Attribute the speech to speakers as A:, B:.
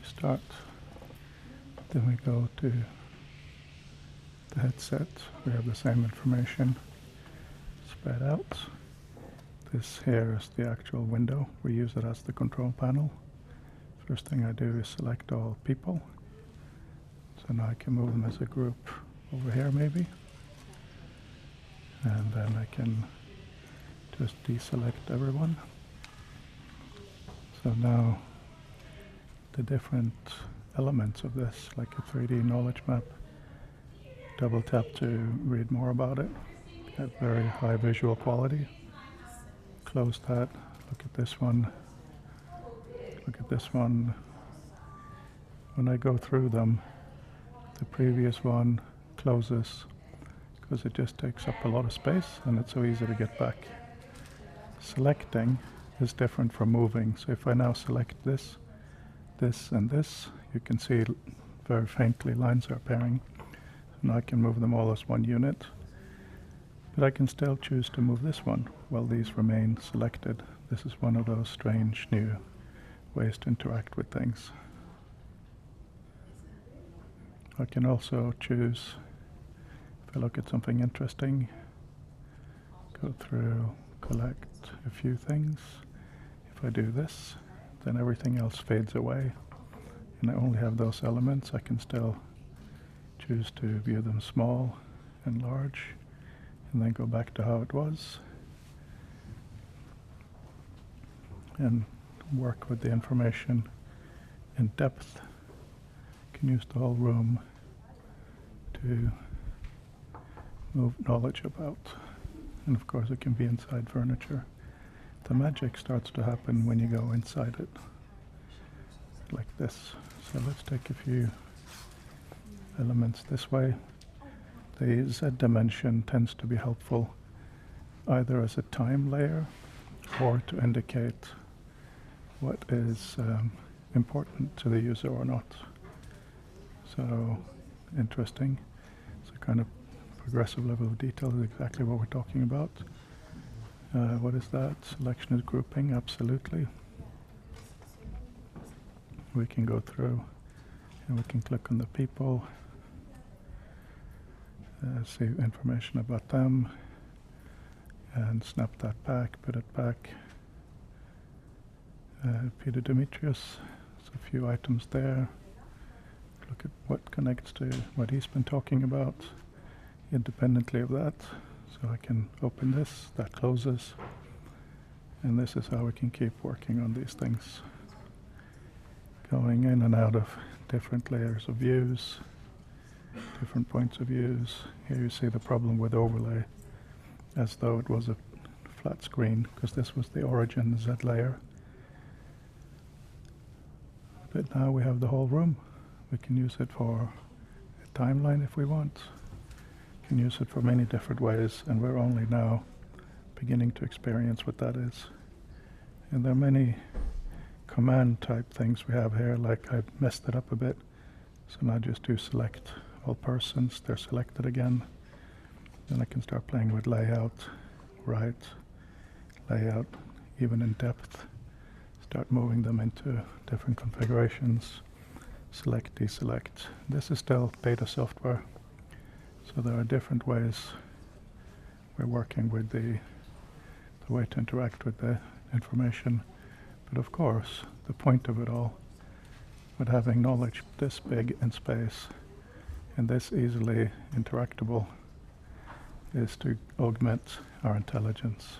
A: Start. Then we go to the headset. We have the same information spread out. This here is the actual window. We use it as the control panel. First thing I do is select all people. So now I can move them as a group over here maybe. And then I can just deselect everyone. So now the different elements of this, like a 3D knowledge map, double tap to read more about it. Have very high visual quality. Close that, look at this one, look at this one. When I go through them, the previous one closes because it just takes up a lot of space and it's so easy to get back. Selecting is different from moving. So if I now select this, this and this, you can see very faintly lines are appearing. Now I can move them all as one unit. But I can still choose to move this one while these remain selected. This is one of those strange new ways to interact with things. I can also choose, if I look at something interesting, go through, collect a few things. If I do this, then everything else fades away. And I only have those elements. I can still choose to view them small and large, and then go back to how it was and work with the information in depth. You can use the whole room to move knowledge about, and of course it can be inside furniture. The magic starts to happen when you go inside it, like this. So let's take a few elements this way. The Z dimension tends to be helpful either as a time layer or to indicate what is important to the user or not. So interesting. It's a kind of progressive level of detail is exactly what we're talking about. What is that? Selection is grouping, absolutely. We can go through and we can click on the people, see information about them, and snap that back, put it back. Peter Demetrius, there's a few items there. Look at what connects to what he's been talking about independently of that. So I can open this, that closes, and this is how we can keep working on these things. Going in and out of different layers of views, different points of views. Here you see the problem with overlay, as though it was a flat screen, because this was the origin Z layer. But now we have the whole room. We can use it for a timeline if we want. We can use it for many different ways, and we're only now beginning to experience what that is. And there are many command type things we have here, like I messed it up a bit. So now I just do select all persons, they're selected again. Then I can start playing with layout, right, layout, even in depth. Start moving them into different configurations. Select, deselect. This is still beta software, so there are different ways we're working with the way to interact with the information. But of course, the point of it all, with having knowledge this big in space and this easily interactable, is to augment our intelligence.